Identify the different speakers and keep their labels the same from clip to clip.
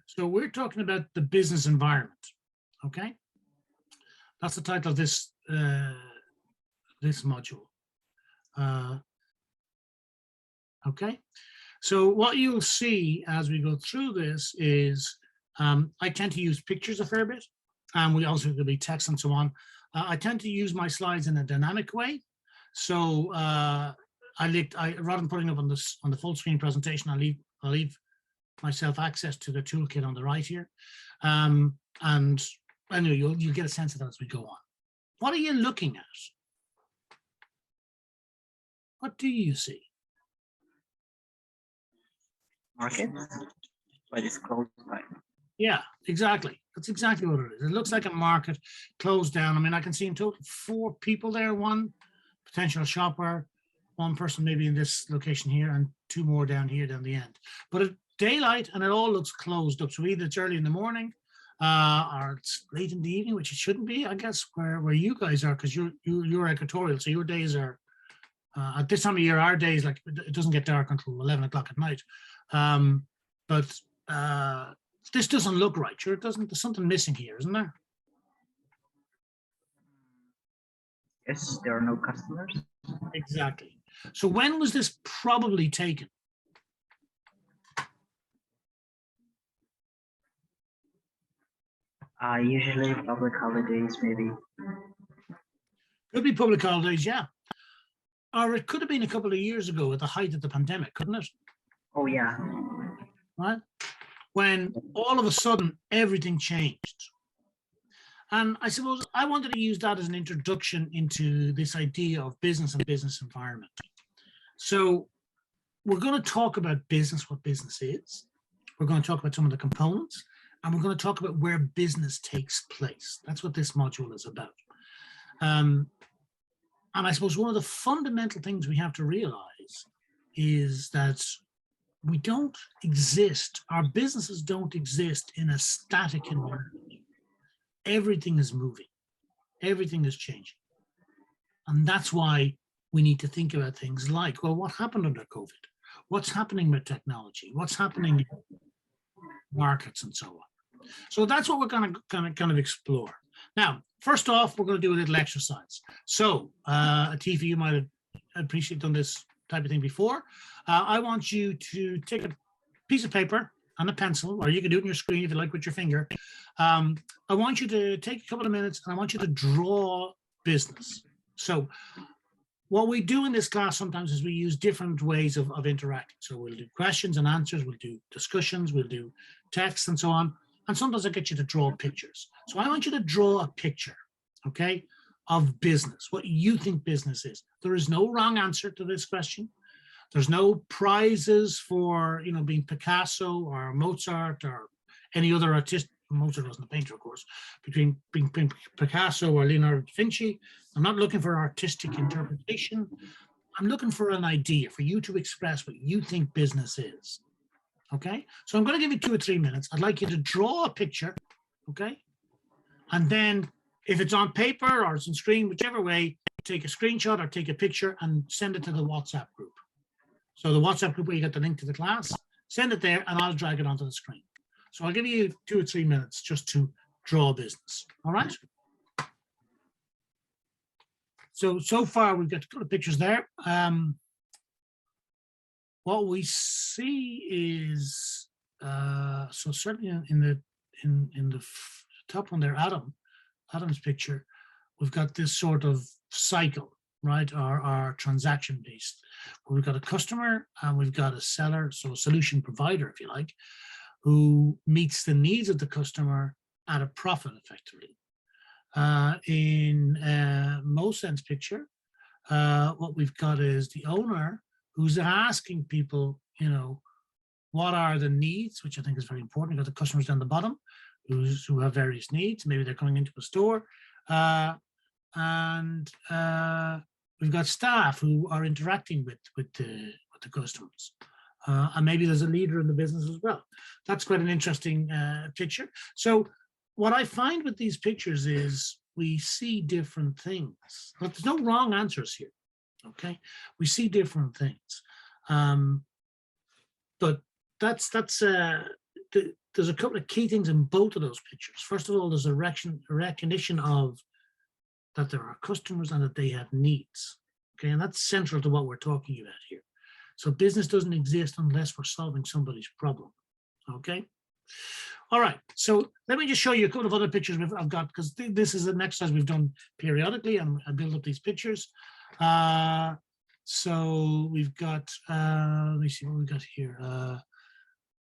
Speaker 1: So we're talking about the business environment, okay? That's the title of this this module. Okay, so what you'll see as we go through this is I tend to use pictures a fair bit, and we also there'll be text and so on. I tend to use my slides in a dynamic way. So rather than putting up on the full screen presentation, I'll leave myself access to the toolkit on the right here, and anyway, you'll get a sense of that as we go on. What are you looking at? What do you see?
Speaker 2: Market, but it's closed down.
Speaker 1: Yeah, exactly. That's exactly what it is. It looks like a market closed down. I mean, I can see in total 4 people there, 1 potential shopper, 1 person maybe in this location here, and 2 more down here down the end. But it's daylight and it all looks closed up. So either it's early in the morning or it's late in the evening, which it shouldn't be, I guess, where you guys are, because you're equatorial. So your days are, at this time of year, our days, like, it doesn't get dark until 11 o'clock at night. But this doesn't look right. Sure, it doesn't. There's something missing here, isn't there?
Speaker 2: Yes, there are no customers.
Speaker 1: Exactly. So when was this probably taken?
Speaker 2: Usually public holidays, maybe.
Speaker 1: Could be public holidays, yeah. Or it could have been a couple of years ago at the height of the pandemic, couldn't it?
Speaker 2: Oh, yeah.
Speaker 1: Right? When all of a sudden everything changed. And I suppose I wanted to use that as an introduction into this idea of business and business environment. So we're going to talk about business, what business is. We're going to talk about some of the components, and we're going to talk about where business takes place. That's what this module is about. And I suppose one of the fundamental things we have to realize is that we don't exist, our businesses don't exist in a static environment. Everything is moving, everything is changing. And that's why we need to think about things like, well, what happened under COVID? What's happening with technology? What's happening in markets and so on? So that's what we're going to kind of explore. Now, first off, we're going to do a little exercise. So, Atifa, you might have appreciated done this type of thing before. I want you to take a piece of paper and a pencil, or you can do it on your screen if you like with your finger. I want you to take a couple of minutes and I want you to draw business. So what we do in this class sometimes is we use different ways of interacting. So we'll do questions and answers, we'll do discussions, we'll do text and so on. And sometimes I get you to draw pictures. So I want you to draw a picture, okay, of business, what you think business is. There is no wrong answer to this question. There's no prizes for, you know, being Picasso or Mozart or any other artist. Mozart wasn't a painter, of course. Between being Picasso or Leonardo da Vinci, I'm not looking for artistic interpretation. I'm looking for an idea, for you to express what you think business is. Okay, so I'm going to give you 2 or 3 minutes. I'd like you to draw a picture, okay? And then if it's on paper or it's on screen, whichever way, take a screenshot or take a picture and send it to the WhatsApp group. So the WhatsApp group where you get the link to the class, send it there and I'll drag it onto the screen. So I'll give you 2 or 3 minutes just to draw business, all right? So far we've got a couple of pictures there. What we see is, so certainly in the top one there, Adam's picture, we've got this sort of cycle, right? Our transaction based. We've got a customer and we've got a seller, so a solution provider, if you like, who meets the needs of the customer at a profit, effectively. In Mohsen's picture, what we've got is the owner who's asking people, you know, what are the needs, which I think is very important. You've got the customers down the bottom who have various needs. Maybe they're coming into a store. And we've got staff who are interacting with the customers. And maybe there's a leader in the business as well. That's quite an interesting picture. So what I find with these pictures is we see different things. But there's no wrong answers here. Okay, we see different things, but that's the there's a couple of key things in both of those pictures. First of all, there's a recognition of that there are customers and that they have needs. Okay, and that's central to what we're talking about here. So business doesn't exist unless we're solving somebody's problem. Okay. All right. So let me just show you a couple of other pictures I've got, because this is an exercise we've done periodically, and I build up these pictures. So we've got, let me see what we've got here.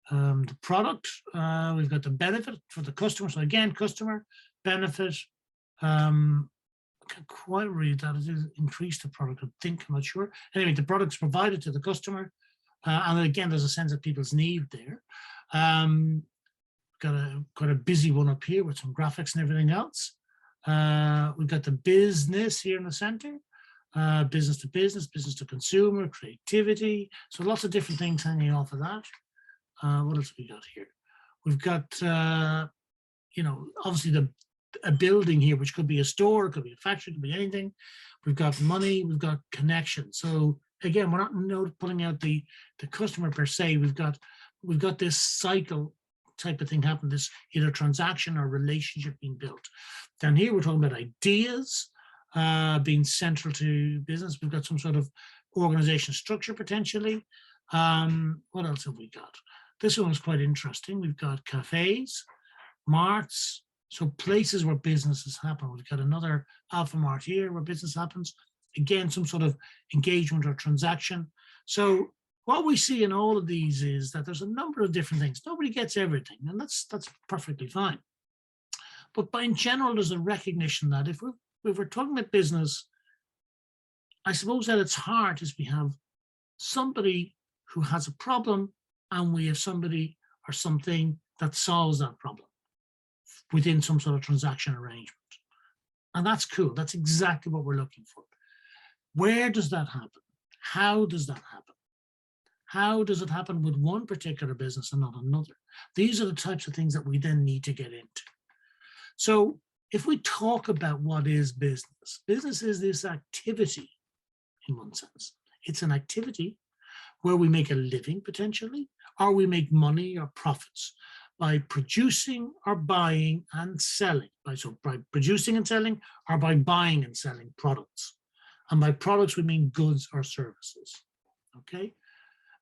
Speaker 1: The product, we've got the benefit for the customer. So again, customer, benefit. I can't quite read that. It is increase the product, I think, I'm not sure. Anyway, the product's provided to the customer. And again, there's a sense of people's need there. Got a busy one up here with some graphics and everything else. We've got the business here in the center. Business to business, business to consumer, creativity. So lots of different things hanging off of that. What else have we got here? We've got, obviously a building here, which could be a store, it could be a factory, it could be anything. We've got money, we've got connection. So again, we're not pulling out the customer per se. We've got this cycle type of thing happen, this either transaction or relationship being built. Down here, we're talking about ideas being central to business. We've got some sort of organization structure potentially. What else have we got? This one is quite interesting. We've got cafes, marts, so places where businesses happen. We've got another Alpha Mart here where business happens. Again, some sort of engagement or transaction. So what we see in all of these is that there's a number of different things. Nobody gets everything, and that's perfectly fine. But in general, there's a recognition that if we're talking about business, I suppose at its heart is we have somebody who has a problem, and we have somebody or something that solves that problem within some sort of transaction arrangement. And that's cool. That's exactly what we're looking for. Where does that happen? How does that happen? How does it happen with one particular business and not another? These are the types of things that we then need to get into. So if we talk about what is business, business is this activity in one sense. It's an activity where we make a living potentially, or we make money or profits by producing or buying and selling. By producing and selling, or by buying and selling products. And by products, we mean goods or services, okay?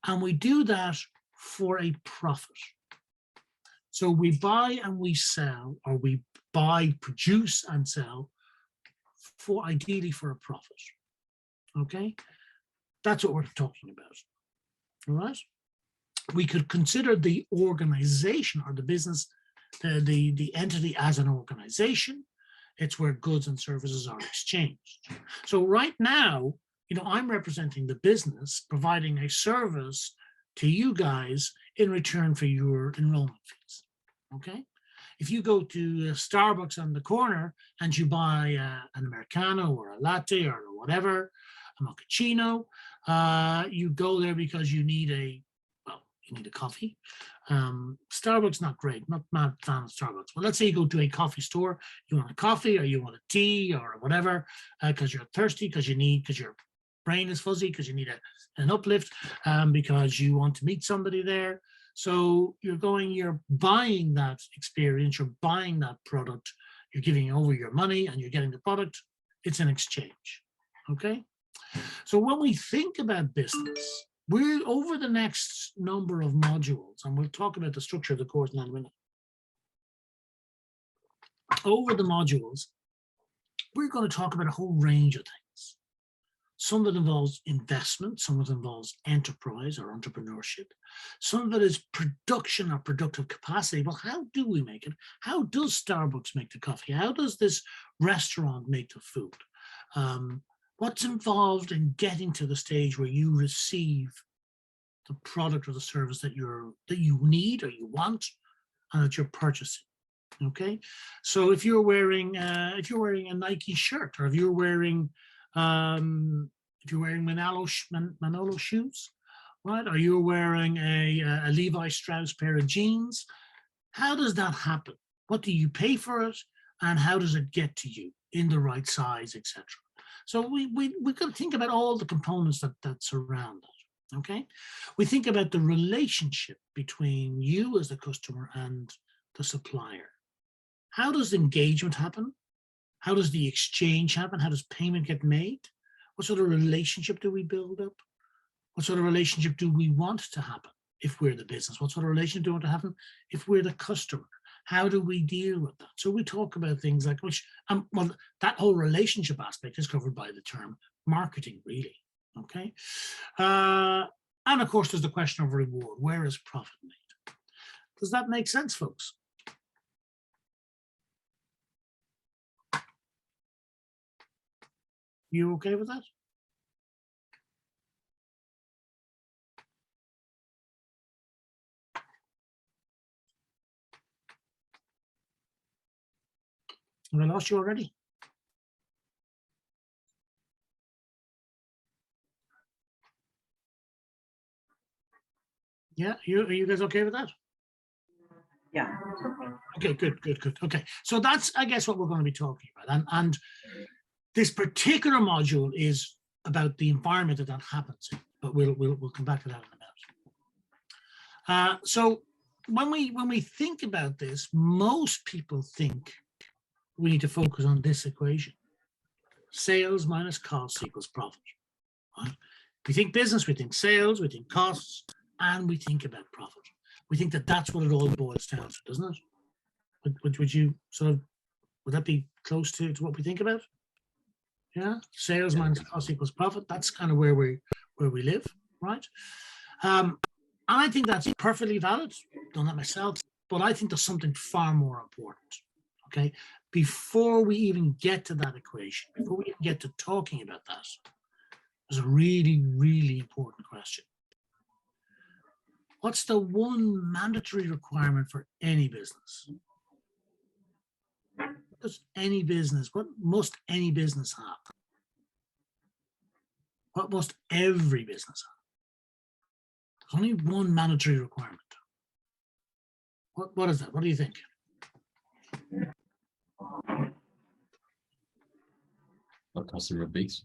Speaker 1: And we do that for a profit. So we buy and we sell, or we buy, produce and sell ideally for a profit, okay? That's what we're talking about, all right? We could consider the organization or the business, the entity as an organization. It's where goods and services are exchanged. So right now, I'm representing the business, providing a service to you guys in return for your enrollment fees, okay? If you go to Starbucks on the corner and you buy an Americano or a latte or whatever, a mochaccino, you go there because you need a coffee. Starbucks, not great, not mad fan of Starbucks. But let's say you go to a coffee store, you want a coffee or you want a tea or whatever, because you're thirsty, because your brain is fuzzy, because you need an uplift, because you want to meet somebody there. So you're buying that experience, you're buying that product, you're giving over your money and you're getting the product. It's an exchange, okay? So when we think about business, we're over the next number of modules, and we'll talk about the structure of the course in a minute. Over the modules, we're going to talk about a whole range of things. Some of it involves investment, some of it involves enterprise or entrepreneurship. Some of it is production or productive capacity. Well, how do we make it? How does Starbucks make the coffee? How does this restaurant make the food? What's involved in getting to the stage where you receive the product or the service that you need or you want and that you're purchasing? Okay, so if you're wearing a Nike shirt, or if you're wearing Manolo shoes, right? Or you're wearing a Levi Strauss pair of jeans, how does that happen? What do you pay for it, and how does it get to you in the right size, etc.? So we've got to think about all the components that surround that. Okay, we think about the relationship between you as the customer and the supplier. How does engagement happen? How does the exchange happen? How does payment get made? What sort of relationship do we build up? What sort of relationship do we want to happen if we're the business? What sort of relationship do we want to happen if we're the customer? How do we deal with that? So we talk about things like well, that whole relationship aspect is covered by the term marketing, really. Okay. And of course, there's the question of reward. Where is profit made? Does that make sense, folks? You okay with that? Have I lost you already? Yeah, are you guys okay with that?
Speaker 2: Yeah.
Speaker 1: Okay, good. Okay, so that's, I guess, what we're going to be talking about. And this particular module is about the environment that happens in, but we'll come back to that in a minute. So when we think about this, most people think we need to focus on this equation: sales minus costs equals profit. Right? We think business, we think sales, we think costs, and we think about profit. We think that that's what it all boils down to, doesn't it? Would you sort of, would that be close to what we think about? Yeah, sales minus cost equals profit. That's kind of where we live, right? And I think that's perfectly valid. Done that myself, but I think there's something far more important. Okay, before we even get to that equation, before we even get to talking about that, there's a really, really important question. What's the one mandatory requirement for any business? What must any business have? What must every business have? There's only one mandatory requirement. What is that? What do you think?
Speaker 3: A customer base.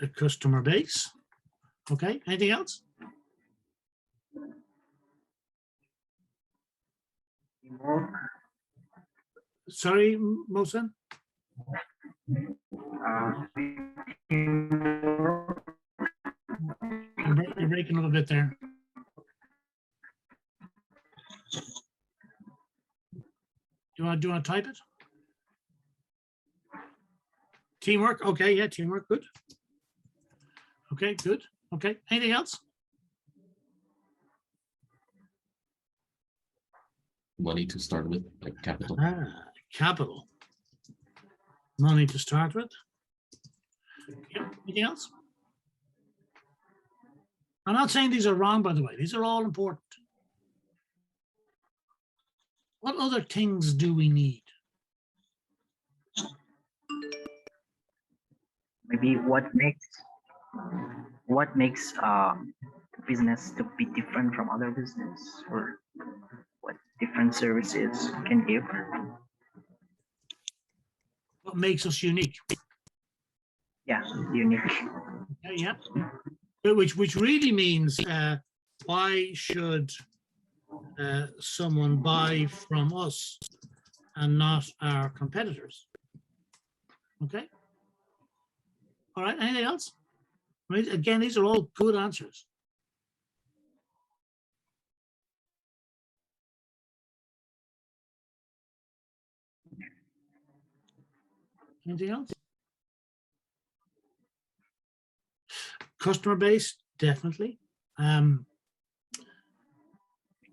Speaker 1: A customer base. Okay, anything else? Sorry, Mohsen? You're breaking a little bit there. Do you want to type it? Teamwork. Okay, yeah, teamwork. Good. Okay, good. Okay, anything else?
Speaker 3: Money to start with, like capital.
Speaker 1: Capital. Money to start with. Yeah, anything else? I'm not saying these are wrong, by the way. These are all important. What other things do we need?
Speaker 2: Maybe what makes business to be different from other business, or what different services can give.
Speaker 1: What makes us unique?
Speaker 2: Yeah, unique.
Speaker 1: Yeah. Which really means why should someone buy from us and not our competitors? Okay. All right. Anything else? Right. Again, these are all good answers. Anything else? Customer base, definitely.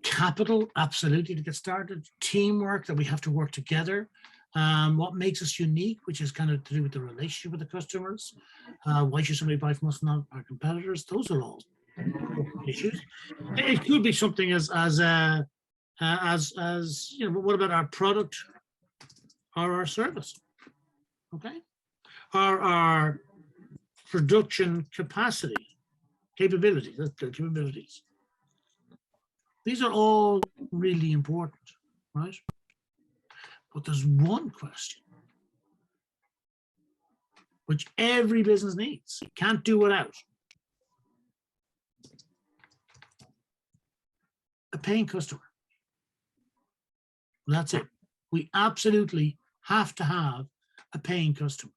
Speaker 1: Capital, absolutely, to get started. Teamwork, that we have to work together. What makes us unique, which is kind of to do with the relationship with the customers. Why should somebody buy from us, not our competitors? Those are all issues. It could be something as you know, what about our product or our service? Okay, or our production capacity, capabilities. These are all really important, right? But there's one question which every business needs, you can't do without. a paying customer. That's it. We absolutely have to have a paying customer.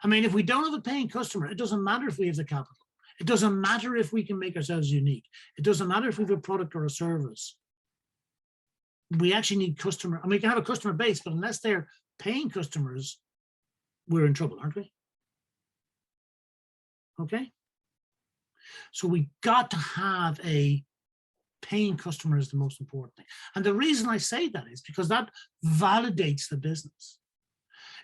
Speaker 1: I mean, if we don't have a paying customer, it doesn't matter if we have the capital. It doesn't matter if we can make ourselves unique. It doesn't matter if we have a product or a service. We actually need customer, and we can have a customer base, but unless they're paying customers, we're in trouble, aren't we? Okay. So we got to have a paying customer is the most important thing. And the reason I say that is because that validates the business.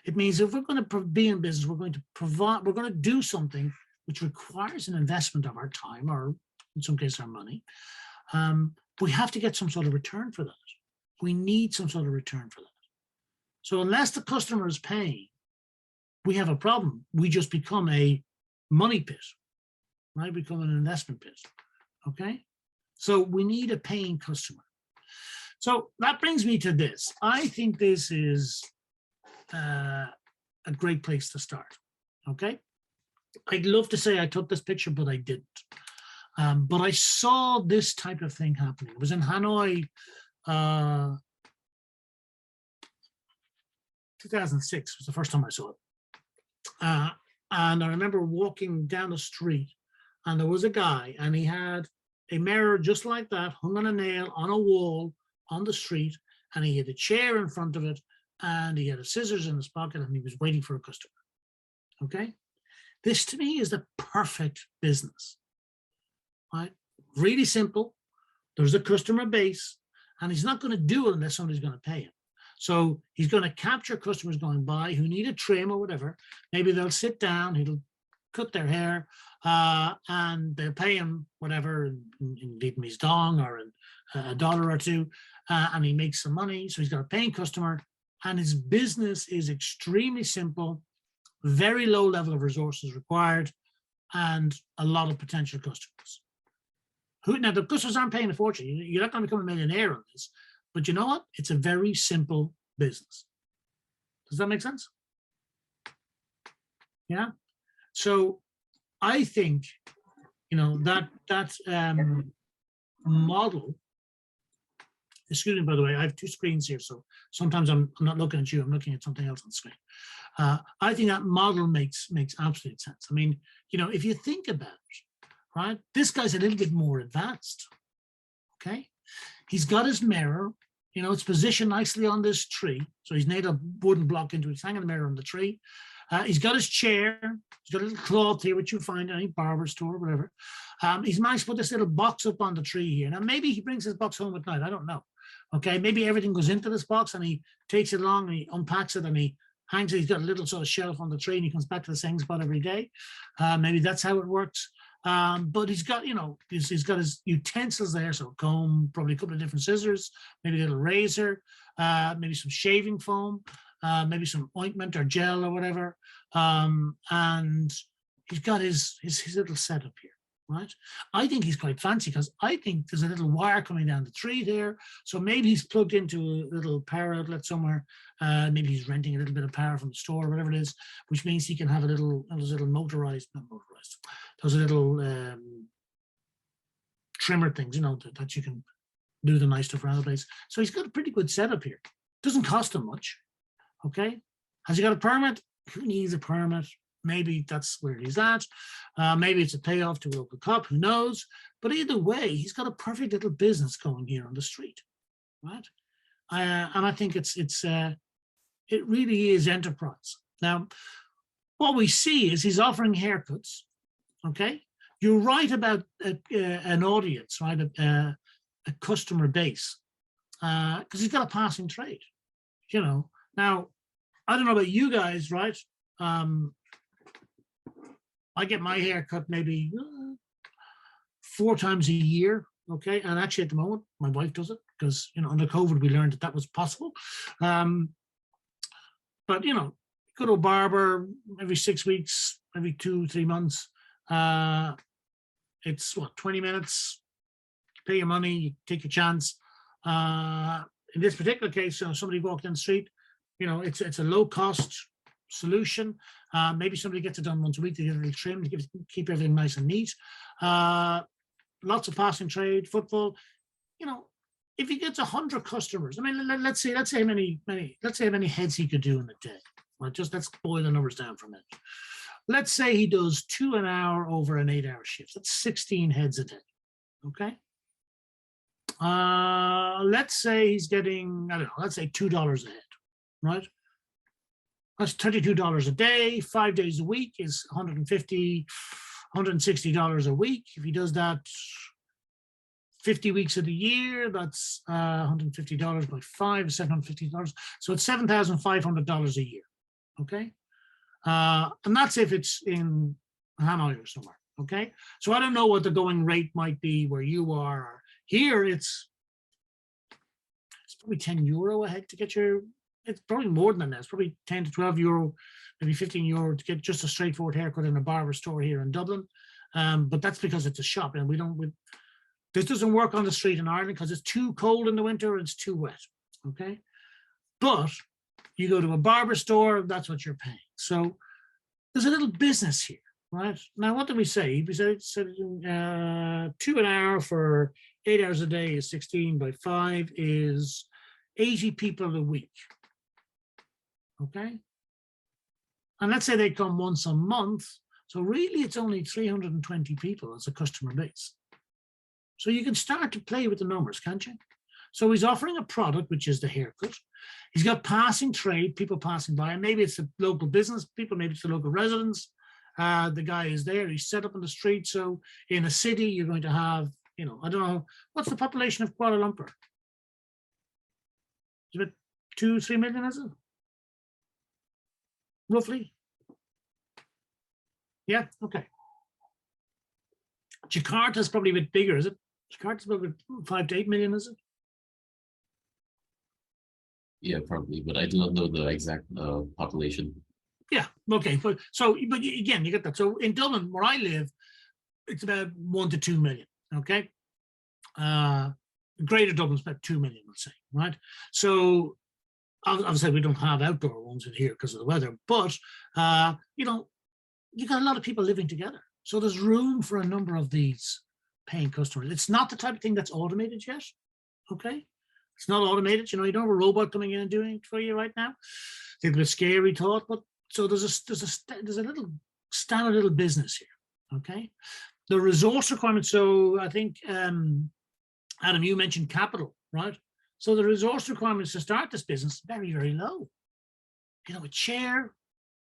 Speaker 1: It means if we're going to be in business, we're going to provide, we're going to do something which requires an investment of our time, or in some cases our money. We have to get some sort of return for that. We need some sort of return for that. So unless the customer is paying, we have a problem. We just become a money pit, right? Become an investment pit, okay? So we need a paying customer. So that brings me to this. I think this is a great place to start, okay? I'd love to say I took this picture, but I didn't. But I saw this type of thing happening. It was in Hanoi, 2006 was the first time I saw it. And I remember walking down the street and there was a guy and he had a mirror just like that, hung on a nail on a wall on the street, and he had a chair in front of it and he had a scissors in his pocket and he was waiting for a customer, okay? This to me is the perfect business, right? Really simple. There's a customer base and he's not going to do it unless somebody's going to pay him. So he's going to capture customers going by who need a trim or whatever. Maybe they'll sit down, he'll cut their hair, and they'll pay him whatever in Vietnamese dong or in $1 or $2, and he makes some money. So he's got a paying customer and his business is extremely simple, very low level of resources required, and a lot of potential customers. Now, the customers aren't paying a fortune. You're not going to become a millionaire on this, but you know what? It's a very simple business. Does that make sense? Yeah. So I think, you know, that model, excuse me, by the way, I have two screens here. So sometimes I'm not looking at you, I'm looking at something else on the screen. I think that model makes absolute sense. I mean, you know, if you think about it, right, this guy's a little bit more advanced, okay? He's got his mirror, you know, it's positioned nicely on this tree. So he's nailed a wooden block into it, he's hanging the mirror on the tree. He's got his chair, he's got a little cloth here, which you find in any barber store or whatever. He's managed to put this little box up on the tree here. Now, maybe he brings his box home at night, I don't know. Okay, maybe everything goes into this box and he takes it along and he unpacks it and he hangs it. He's got a little sort of shelf on the tree and he comes back to the same spot every day. Maybe that's how it works. But he's got, you know, he's got his utensils there. So comb, probably a couple of different scissors, maybe a little razor, maybe some shaving foam, maybe some ointment or gel or whatever. And he's got his little setup here, right? I think he's quite fancy because I think there's a little wire coming down the tree there. So maybe he's plugged into a little power outlet somewhere. Maybe he's renting a little bit of power from the store or whatever it is, which means he can have those little motorized, not motorized, those little trimmer things, you know, that you can do the nice stuff around the place. So he's got a pretty good setup here. Doesn't cost him much. Okay. Has he got a permit? Who needs a permit? Maybe that's where he's at. Maybe it's a payoff to a local cop, who knows? But either way, he's got a perfect little business going here on the street, right? And I think it really is enterprise. Now, what we see is he's offering haircuts, okay? You're right about an audience, right? A customer base, because he's got a passing trade, you know. Now, I don't know about you guys, right? I get my hair cut maybe 4 times a year, okay? And actually at the moment, my wife does it because, you know, under COVID, we learned that was possible. But, you know, good old barber, every 6 weeks, every 2-3 months. It's what, 20 minutes, pay your money, you take your chance. In this particular case, you know, somebody walked down the street, you know, it's a low cost solution. Maybe somebody gets it done once a week, they get a little trim to keep everything nice and neat. Lots of passing trade, football, you know, if he gets 100 customers, I mean, let's say how many heads he could do in a day. Well, just let's boil the numbers down for a minute. Let's say he does 2 an hour over an 8-hour shift. That's 16 heads a day. Okay. Let's say he's getting, I don't know, let's say $2 a head, right? That's $32 a day, 5 days a week is $160 a week. If he does that 50 weeks of the year, that's $150 by 5, $750. So it's $7,500 a year. Okay. And that's if it's in Hanoi or somewhere. Okay. So I don't know what the going rate might be where you are. Here it's probably €10 a head to get your, it's probably more than that. It's probably 10 to 12 euro, maybe 15 euro to get just a straightforward haircut in a barber store here in Dublin. But that's because it's a shop, and this doesn't work on the street in Ireland because it's too cold in the winter and it's too wet. Okay. But you go to a barber store, that's what you're paying. So there's a little business here, right? Now, what did we say? We said 2 an hour for 8 hours a day is 16 by 5 is 80 people a week. Okay. And let's say they come once a month. So really it's only 320 people as a customer base. So you can start to play with the numbers, can't you? So he's offering a product, which is the haircut. He's got passing trade, people passing by, and maybe it's the local business people, maybe it's the local residents. The guy is there, he's set up on the street. So in a city, you're going to have, I don't know, what's the population of Kuala Lumpur? It's about 2-3 million, is it? Roughly? Yeah, okay. Jakarta's probably a bit bigger, is it? Jakarta's probably 5 to 8 million, is it?
Speaker 3: Yeah, probably, but I do not know the exact population.
Speaker 1: Yeah, okay. But again, you get that. So in Dublin, where I live, it's about 1 to 2 million. Okay. Greater Dublin's about 2 million, let's say, right? So obviously we don't have outdoor ones in here because of the weather, but you got a lot of people living together. So there's room for a number of these paying customers. It's not the type of thing that's automated yet. Okay. It's not automated. You don't have a robot coming in and doing it for you right now. It's a little bit scary thought, but so there's a little standard little business here. Okay. The resource requirements. So I think, Adam, you mentioned capital, right? So the resource requirements to start this business, very, very low. A chair, a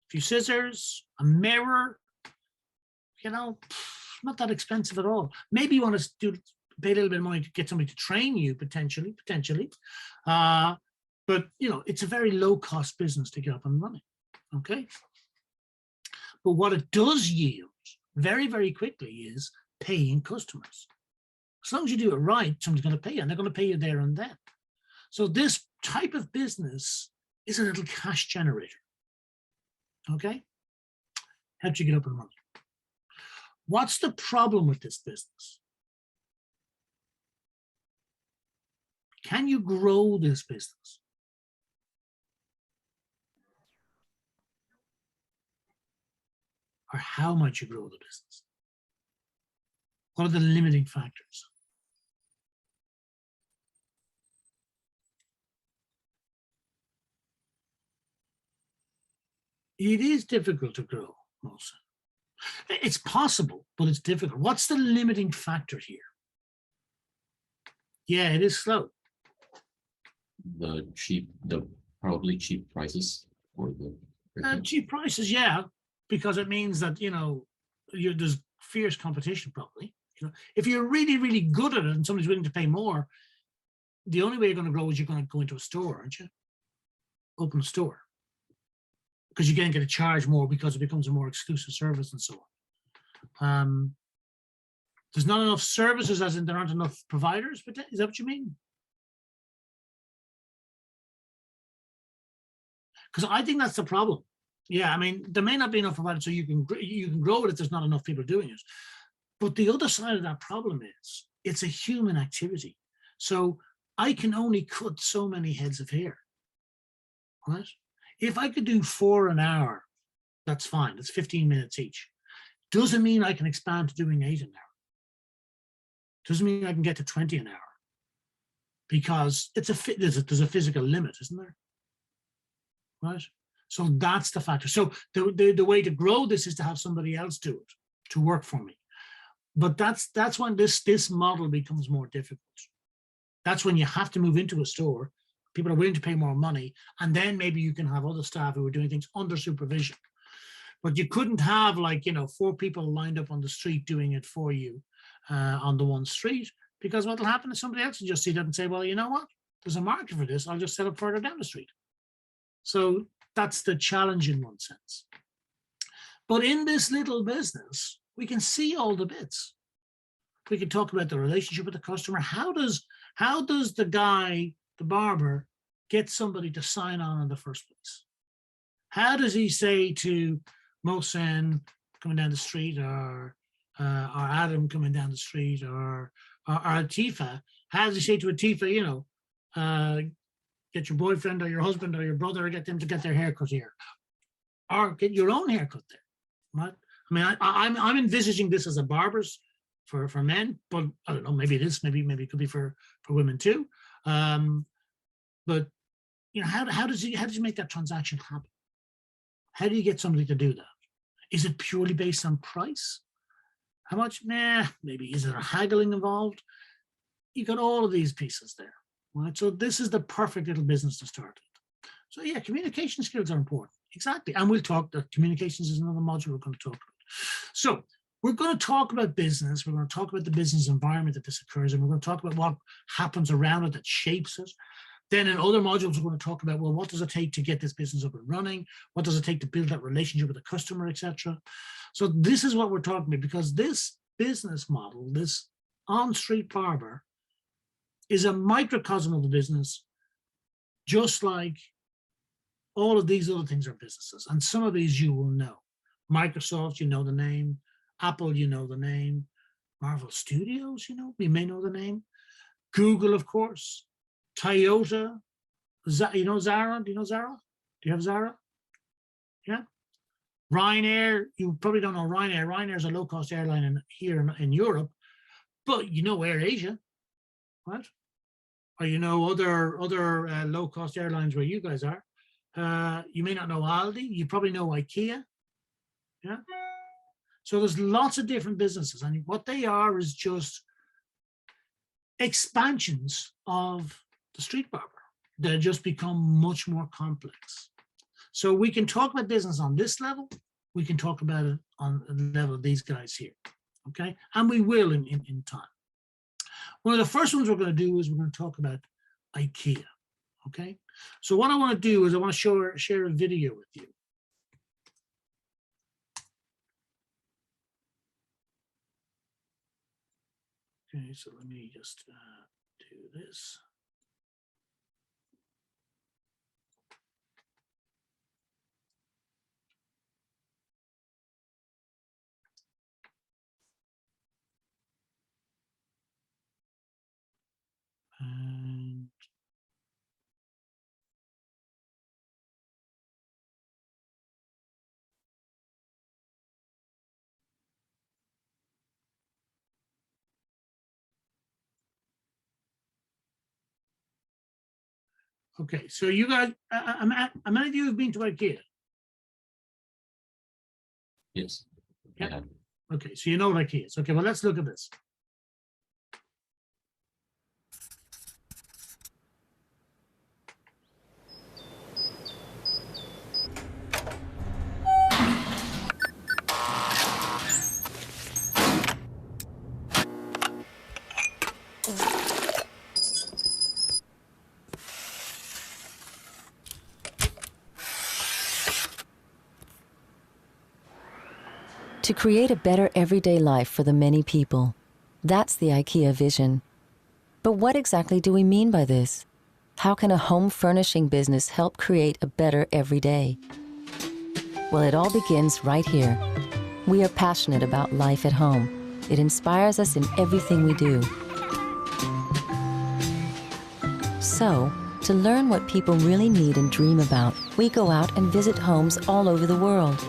Speaker 1: few scissors, a mirror, not that expensive at all. Maybe you want to pay a little bit of money to get somebody to train you potentially. But it's a very low cost business to get up and running. Okay. But what it does yield very, very quickly is paying customers. As long as you do it right, somebody's going to pay you, and they're going to pay you there and then. So this type of business is a little cash generator. Okay. Helps you get up and running. What's the problem with this business? Can you grow this business? Or how might you grow the business? What are the limiting factors? It is difficult to grow, Molson. It's possible, but it's difficult. What's the limiting factor here? Yeah, it is slow.
Speaker 3: The probably cheap prices or the
Speaker 1: cheap prices, yeah, because it means that there's fierce competition probably. If you're really, really good at it and somebody's willing to pay more, the only way you're going to grow is you're going to go into a store, aren't you? Open a store. Because you're going to get a charge more because it becomes a more exclusive service and so on. There's not enough services, as in there aren't enough providers, but is that what you mean? Because I think that's the problem. Yeah, I mean, there may not be enough providers, so you can grow it if there's not enough people doing it. But the other side of that problem is it's a human activity. So I can only cut so many heads of hair, right? If I could do 4 an hour, that's fine. It's 15 minutes each. Doesn't mean I can expand to doing 8 an hour. Doesn't mean I can get to 20 an hour. because there's a physical limit, isn't there? Right. So that's the factor. So the way to grow this is to have somebody else do it, to work for me. But that's when this model becomes more difficult. That's when you have to move into a store. People are willing to pay more money, and then maybe you can have other staff who are doing things under supervision. But you couldn't have, like, 4 people lined up on the street doing it for you on the one street, because what will happen is somebody else will just see that and say, well, you know what? There's a market for this. I'll just set up further down the street. So that's the challenge in one sense. But in this little business, we can see all the bits. We can talk about the relationship with the customer. How does the guy, the barber, get somebody to sign on in the first place? How does he say to Mohsen coming down the street, or Adam coming down the street, or Atifa? How does he say to Atifa, get your boyfriend or your husband or your brother, get them to get their haircut here, or get your own haircut there, right? I mean, I'm envisaging this as a barber's for men, but I don't know, maybe it is, maybe it could be for women too. But how does you make that transaction happen? How do you get somebody to do that? Is it purely based on price? How much? Nah, maybe. Is there a haggling involved? You got all of these pieces there, right? So this is the perfect little business to start with. So yeah, communication skills are important. Exactly. And we'll talk, that communications is another module we're going to talk about. So we're going to talk about business. We're going to talk about the business environment that this occurs in. We're going to talk about what happens around it that shapes it. Then in other modules, we're going to talk about, well, what does it take to get this business up and running? What does it take to build that relationship with the customer, etc.? So this is what we're talking about, because this business model, this on-street barber, is a microcosm of the business, just like all of these other things are businesses. And some of these you will know. Microsoft, you know the name. Apple, you know the name. Marvel Studios, we may know the name. Google, of course. Toyota, Zara. Do you know Zara? Do you have Zara? Yeah. Ryanair, you probably don't know Ryanair. Ryanair is a low-cost airline here in Europe, but you know Air Asia, right? Or other low-cost airlines where you guys are. You may not know Aldi. You probably know IKEA. Yeah. So there's lots of different businesses, and what they are is just expansions of the street barber that just become much more complex. So we can talk about business on this level. We can talk about it on the level of these guys here, okay? And we will in time. One of the first ones we're going to do is we're going to talk about IKEA, okay? So what I want to do is I want to share a video with you. Okay, so let me just do this. And okay, so you guys, how many of you have been to IKEA?
Speaker 3: Yes.
Speaker 1: Yeah. Okay, so you know what IKEA is. Okay, well, let's look at this.
Speaker 4: To create a better everyday life for the many people. That's the IKEA vision. But what exactly do we mean by this? How can a home furnishing business help create a better everyday? Well, it all begins right here. We are passionate about life at home. It inspires us in everything we do. So, to learn what people really need and dream about, we go out and visit homes all over the world.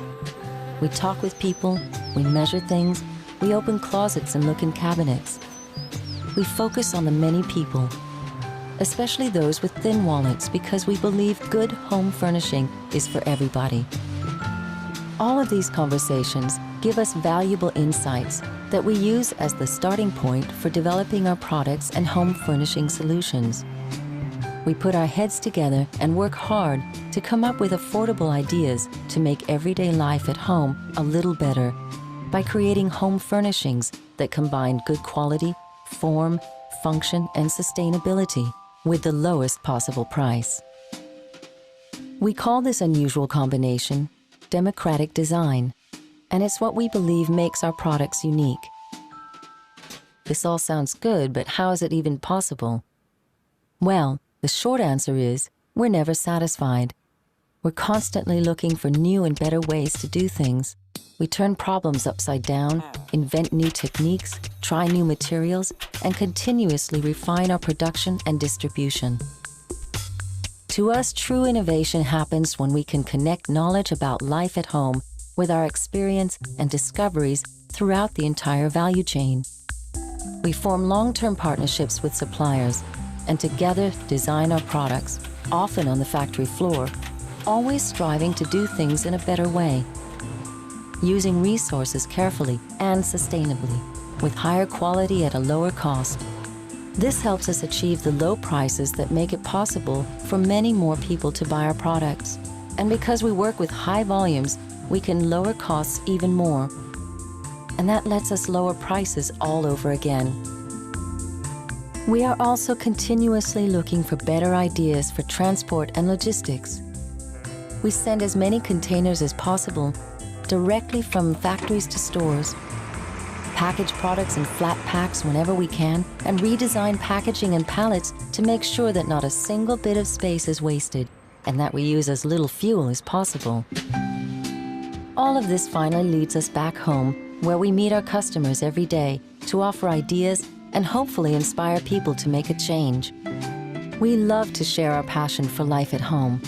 Speaker 4: We talk with people, we measure things, we open closets and look in cabinets. We focus on the many people. especially those with thin wallets, because we believe good home furnishing is for everybody. All of these conversations give us valuable insights that we use as the starting point for developing our products and home furnishing solutions. We put our heads together and work hard to come up with affordable ideas to make everyday life at home a little better by creating home furnishings that combine good quality, form, function, and sustainability with the lowest possible price. We call this unusual combination democratic design, and it's what we believe makes our products unique. This all sounds good, but how is it even possible? Well, the short answer is we're never satisfied. We're constantly looking for new and better ways to do things. We turn problems upside down, invent new techniques, try new materials, and continuously refine our production and distribution. To us, true innovation happens when we can connect knowledge about life at home with our experience and discoveries throughout the entire value chain. We form long-term partnerships with suppliers and together design our products, often on the factory floor, always striving to do things in a better way, using resources carefully and sustainably, with higher quality at a lower cost. This helps us achieve the low prices that make it possible for many more people to buy our products. And because we work with high volumes, we can lower costs even more. And that lets us lower prices all over again. We are also continuously looking for better ideas for transport and logistics. We send as many containers as possible directly from factories to stores, package products in flat packs whenever we can, and redesign packaging and pallets to make sure that not a single bit of space is wasted and that we use as little fuel as possible. All of this finally leads us back home, where we meet our customers every day to offer ideas and hopefully inspire people to make a change. We love to share our passion for life at home,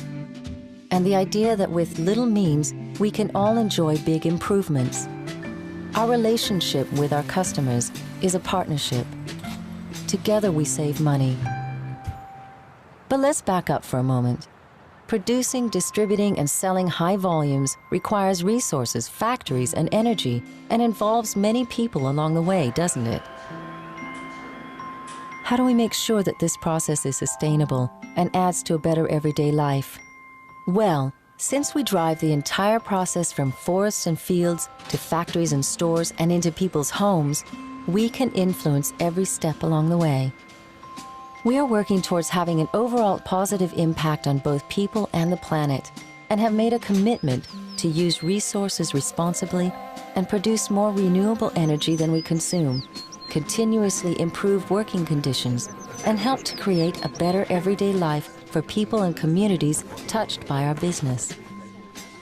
Speaker 4: and the idea that with little means, we can all enjoy big improvements. Our relationship with our customers is a partnership. Together we save money. But let's back up for a moment. Producing, distributing, and selling high volumes requires resources, factories, and energy, and involves many people along the way, doesn't it? How do we make sure that this process is sustainable and adds to a better everyday life? Well, since we drive the entire process from forests and fields to factories and stores and into people's homes, we can influence every step along the way. We are working towards having an overall positive impact on both people and the planet, and have made a commitment to use resources responsibly and produce more renewable energy than we consume, continuously improve working conditions, and help to create a better everyday life for people and communities touched by our business.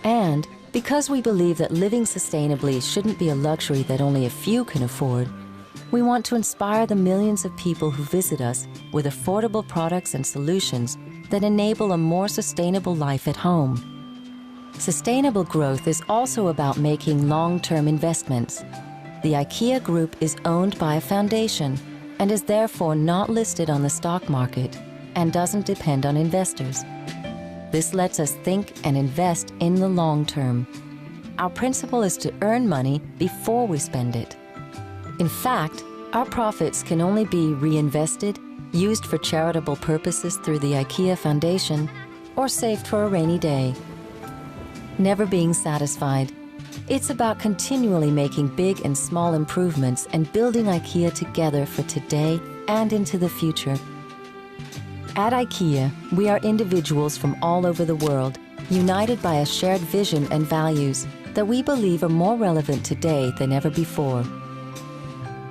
Speaker 4: And because we believe that living sustainably shouldn't be a luxury that only a few can afford, we want to inspire the millions of people who visit us with affordable products and solutions that enable a more sustainable life at home. Sustainable growth is also about making long-term investments. The IKEA Group is owned by a foundation and is therefore not listed on the stock market and doesn't depend on investors. This lets us think and invest in the long term. Our principle is to earn money before we spend it. In fact, our profits can only be reinvested, used for charitable purposes through the IKEA Foundation, or saved for a rainy day. Never being satisfied. It's about continually making big and small improvements and building IKEA together for today and into the future. At IKEA, we are individuals from all over the world, united by a shared vision and values that we believe are more relevant today than ever before.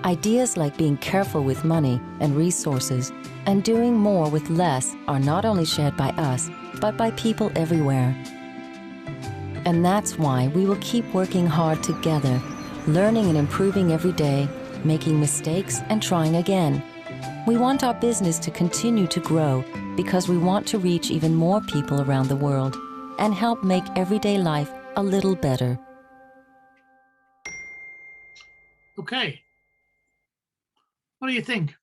Speaker 4: Ideas like being careful with money and resources and doing more with less are not only shared by us, but by people everywhere. And that's why we will keep working hard together, learning and improving every day, making mistakes and trying again. We want our business to continue to grow because we want to reach even more people around the world and help make everyday life a little better.
Speaker 1: Okay. What do you think?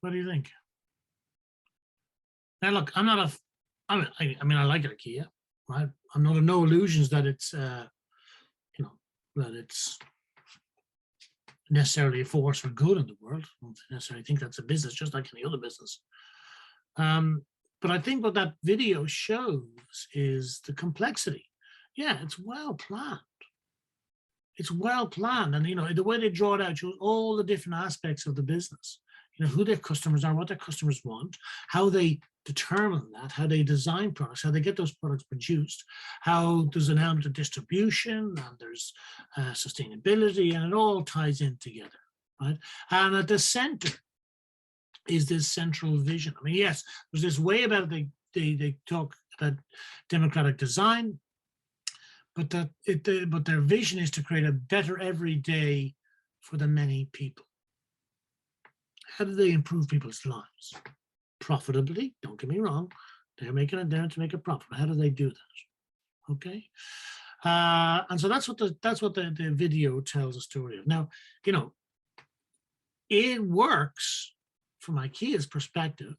Speaker 1: What do you think? Now, look, I'm not a, I mean, I like IKEA, right? I'm under no illusions that it's, you know, that it's necessarily a force for good in the world. I don't necessarily think that's a business, just like any other business. But I think what that video shows is the complexity. Yeah, it's well planned. It's well planned, and you know the way they draw it out shows all the different aspects of the business. You know who their customers are, what their customers want, how they determine that, how they design products, how they get those products produced, how there's an element of distribution, and there's sustainability, and it all ties in together, right? And at the center is this central vision. I mean, yes, there's this way about it. They talk about democratic design, but but their vision is to create a better every day for the many people. How do they improve people's lives? Profitably, don't get me wrong. They're making it there to make a profit. How do they do that? Okay. And so that's what the video tells a story of. Now, you know, it works from IKEA's perspective.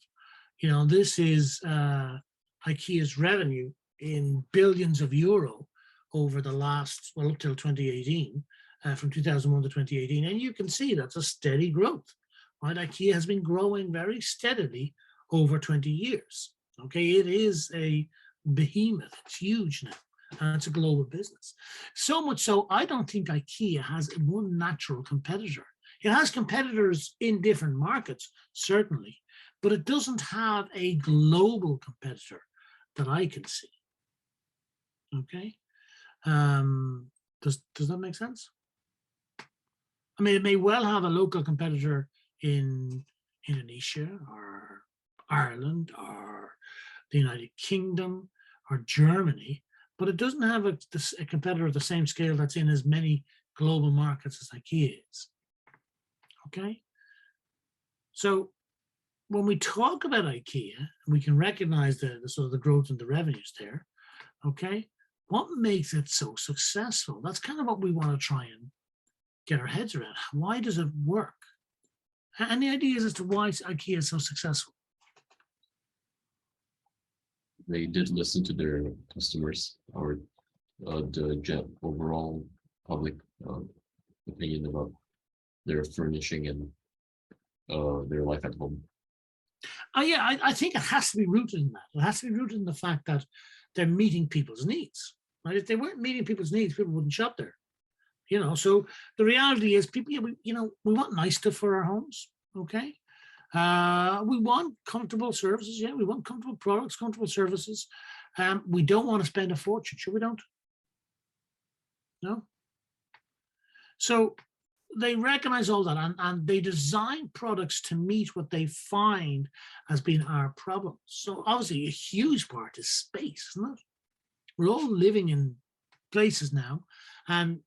Speaker 1: You know, this is IKEA's revenue in billions of euro over the last, well, up till 2018, from 2001 to 2018. And you can see that's a steady growth, right? IKEA has been growing very steadily over 20 years. Okay, it is a behemoth. It's huge now, and it's a global business. So much so, I don't think IKEA has one natural competitor. It has competitors in different markets, certainly, but it doesn't have a global competitor that I can see. Okay, does that make sense? I mean, it may well have a local competitor in Indonesia or Ireland or the United Kingdom or Germany, but it doesn't have a competitor of the same scale that's in as many global markets as IKEA is. Okay, so when we talk about IKEA, we can recognize the sort of the growth and the revenues there. Okay, what makes it so successful? That's kind of what we want to try and get our heads around. Why does it work? Any ideas as to why IKEA is so successful?
Speaker 3: They did listen to their customers or the overall public opinion about their furnishing and their life at home.
Speaker 1: Yeah, I think it has to be rooted in that. It has to be rooted in the fact that they're meeting people's needs. Right? If they weren't meeting people's needs, people wouldn't shop there. You know, so the reality is, people, you know, we want nice stuff for our homes. Okay, we want comfortable services. Yeah, we want comfortable products, comfortable services. We don't want to spend a fortune. Sure, we don't. No. So they recognize all that, and they design products to meet what they find as being our problems. So obviously a huge part is space, isn't it? We're all living in places now, and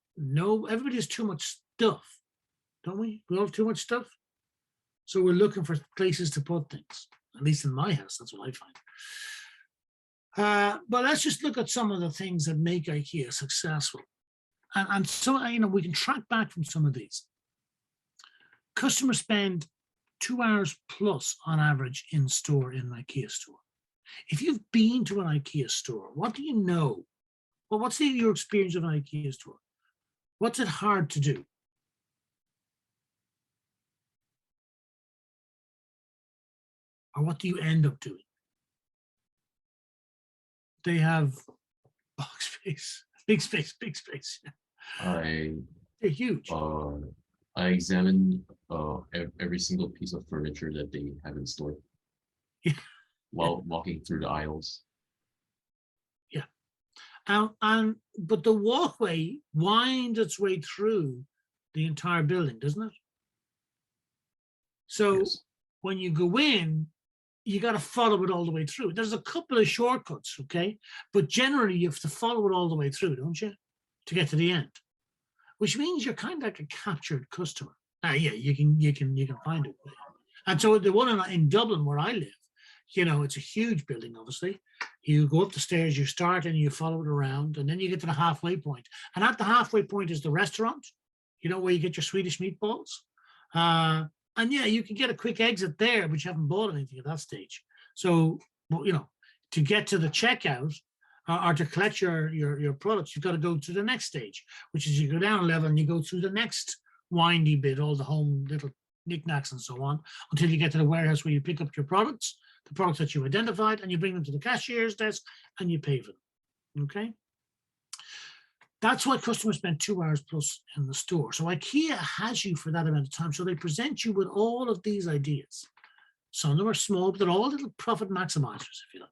Speaker 1: everybody has too much stuff, don't we? We all have too much stuff. So we're looking for places to put things. At least in my house, that's what I find. But let's just look at some of the things that make IKEA successful. And so, you know, we can track back from some of these. Customers spend 2 hours plus on average in store in an IKEA store. If you've been to an IKEA store, what do you know? Well, what's your experience of an IKEA store? What's it hard to do? Or what do you end up doing? They have box space, big space, big space. They're huge.
Speaker 3: I examine every single piece of furniture that they have in store while walking through the aisles.
Speaker 1: Yeah, but the walkway winds its way through the entire building, doesn't it? So yes. When you go in, you got to follow it all the way through. There's a couple of shortcuts, okay, but generally you have to follow it all the way through, don't you, to get to the end? Which means you're kind of like a captured customer. Yeah, you can find it. And so the one in Dublin where I live, you know, it's a huge building, obviously. You go up the stairs, you start and you follow it around, and then you get to the halfway point. And at the halfway point is the restaurant, you know, where you get your Swedish meatballs. And And yeah, you can get a quick exit there, but you haven't bought anything at that stage. So, well, you know, to get to the checkout or to collect your products, you've got to go to the next stage, which is you go down a level and you go through the next windy bit, all the home little knickknacks and so on, until you get to the warehouse where you pick up your products, the products that you identified, and you bring them to the cashier's desk and you pay for them. Okay. That's why customers spend 2 hours plus in the store. So IKEA has you for that amount of time. So they present you with all of these ideas. Some of them are small, but they're all little profit maximizers, if you like.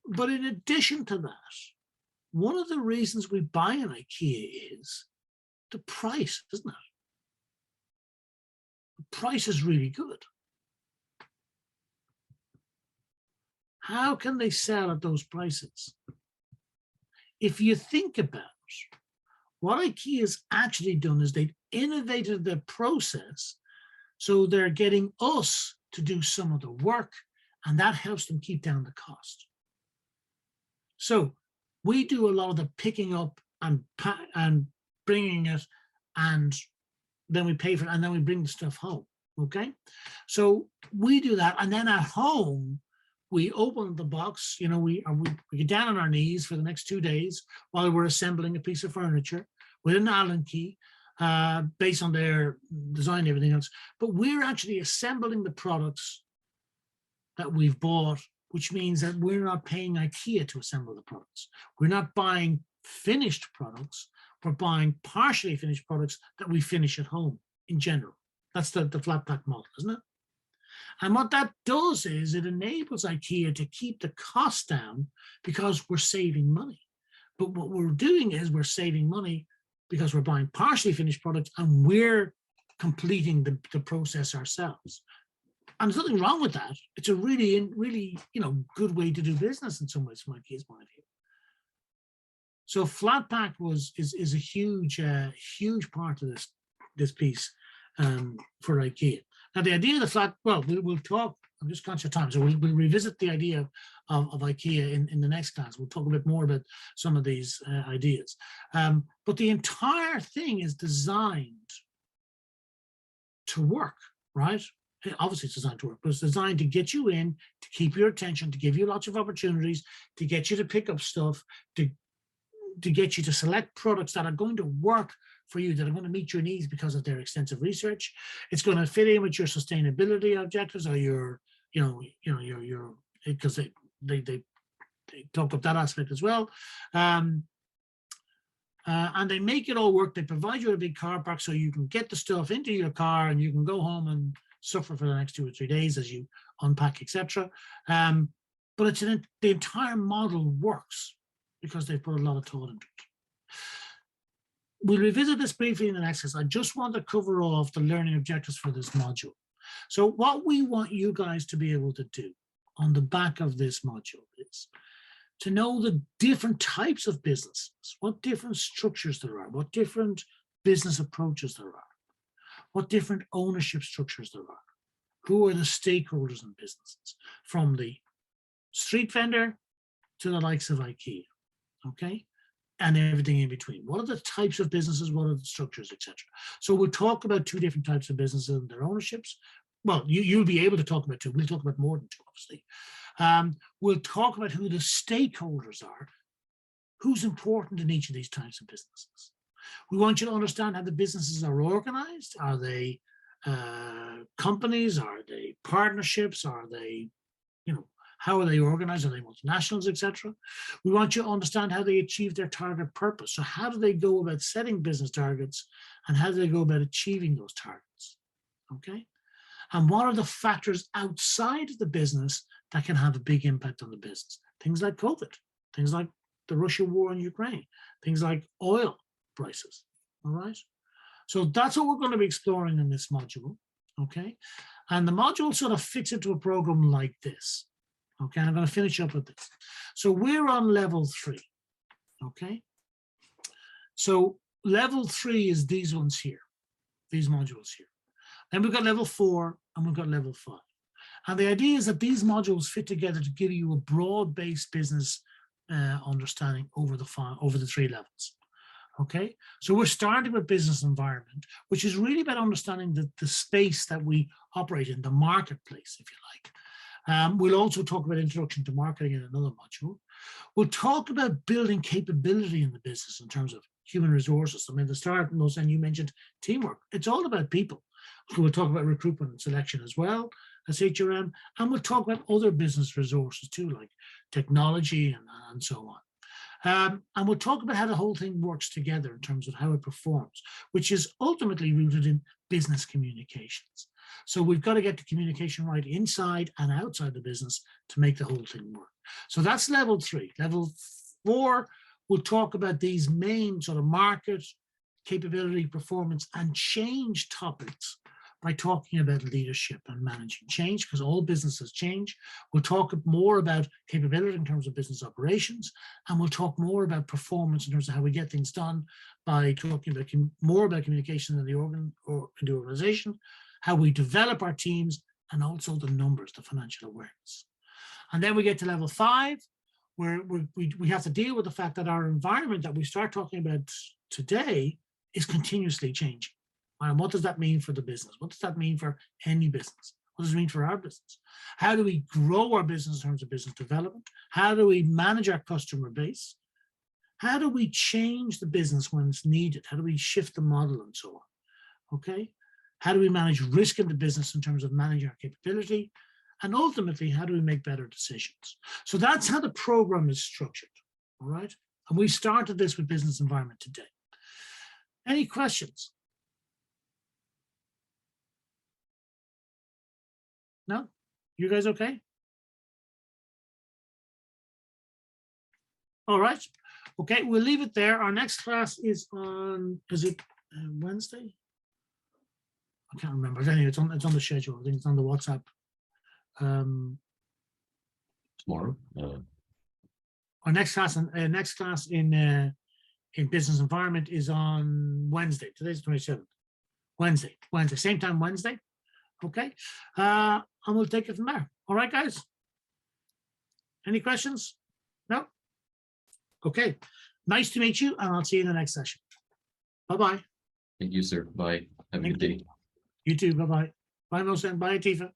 Speaker 1: But in addition to that, one of the reasons we buy an IKEA is the price, isn't it? The price is really good. How can they sell at those prices? If you think about what IKEA has actually done is they've innovated the process, so they're getting us to do some of the work, and that helps them keep down the cost. So we do a lot of the picking up and bringing it, and then we pay for it, and then we bring the stuff home. Okay, so we do that, and then at home we open the box. You know, we get down on our knees for the next 2 days while we're assembling a piece of furniture with an Allen key, based on their design and everything else. But we're actually assembling the products that we've bought, which means that we're not paying IKEA to assemble the products. We're not buying finished products. We're buying partially finished products that we finish at home in general. That's the flat pack model, isn't it? And what that does is it enables IKEA to keep the cost down because we're saving money. But what we're doing is we're saving money because we're buying partially finished products and we're completing the process ourselves. And there's nothing wrong with that. It's a really, you know, good way to do business in some ways from IKEA's point of view. So flat pack is a huge part of this piece for IKEA. Now the idea of the flat, well, we'll talk. I'm just conscious of time, so we'll revisit the idea of IKEA in the next class. We'll talk a bit more about some of these ideas. But the entire thing is designed to work, right? Obviously it's designed to work, but it's designed to get you in, to keep your attention, to give you lots of opportunities, to get you to pick up stuff, to get you to select products that are going to work for you, that are going to meet your needs because of their extensive research. It's going to fit in with your sustainability objectives or your because they talk up that aspect as well. And they make it all work. They provide you with a big car park so you can get the stuff into your car and you can go home and suffer for the next 2 or 3 days as you unpack, etc. But it's the entire model works because they've put a lot of thought into it. We'll revisit this briefly in the next class. I just want to cover off the learning objectives for this module. So what we want you guys to be able to do on the back of this module is to know the different types of businesses, what different structures there are, what different business approaches there are, what different ownership structures there are, who are the stakeholders in businesses, from the street vendor to the likes of IKEA, okay? And everything in between. What are the types of businesses? What are the structures, etc.? So we'll talk about 2 different types of businesses and their ownerships. Well, you'll be able to talk about 2. We'll talk about more than 2, obviously. We'll talk about who the stakeholders are, who's important in each of these types of businesses. We want you to understand how the businesses are organized. Are they companies? Are they partnerships? Are they, you know, how are they organized? Are they multinationals, etc.? We want you to understand how they achieve their target purpose. So how do they go about setting business targets and how do they go about achieving those targets? Okay. And what are the factors outside of the business that can have a big impact on the business? Things like COVID, things like the Russia war in Ukraine, things like oil prices. All right. So that's what we're going to be exploring in this module. Okay. And the module sort of fits into a program like this. Okay, and I'm going to finish up with this. So we're on level 3, okay? So level 3 is these ones here, these modules here. Then we've got level 4 and we've got level 5. And the idea is that these modules fit together to give you a broad-based business understanding over the 3 levels, Okay, so we're starting with business environment, which is really about understanding the space that we operate in, the marketplace, if you like. We'll also talk about introduction to marketing in another module. We'll talk about building capability in the business in terms of human resources. I mean, the start, and you mentioned teamwork. It's all about people. So we'll talk about recruitment and selection as well as HRM, and we'll talk about other business resources too, like technology and so on. And we'll talk about how the whole thing works together in terms of how it performs, which is ultimately rooted in business communications. So we've got to get the communication right inside and outside the business to make the whole thing work. So that's level 3. Level 4, we'll talk about these main sort of market, capability, performance, and change topics by talking about leadership and managing change, because all businesses change. We'll talk more about capability in terms of business operations, and we'll talk more about performance in terms of how we get things done by talking about more about communication in the organization, how we develop our teams, and also the numbers, the financial awareness. And then we get to level 5, where we have to deal with the fact that our environment that we start talking about today is continuously changing. And what does that mean for the business? What does that mean for any business? What does it mean for our business? How do we grow our business in terms of business development? How do we manage our customer base? How do we change the business when it's needed? How do we shift the model and so on? Okay. How do we manage risk in the business in terms of managing our capability? And ultimately, how do we make better decisions? So that's how the program is structured. All right. And we started this with business environment today. Any questions? No? You guys okay? All right. Okay, we'll leave it there. Our next class is on, is it Wednesday? I can't remember. Anyway, it's on the schedule. I think it's on the WhatsApp.
Speaker 3: Tomorrow.
Speaker 1: Our next class in business environment is on Wednesday. Today's the 27th. Wednesday, same time Wednesday. Okay, and we'll take it from there. All right, guys. Any questions? No? Okay. Nice to meet you, and I'll see you in the next session. Bye-bye.
Speaker 3: Thank you, sir. Bye. Have a good day.
Speaker 1: You too. Bye-bye. Bye, Mohsen. Bye, Atifa.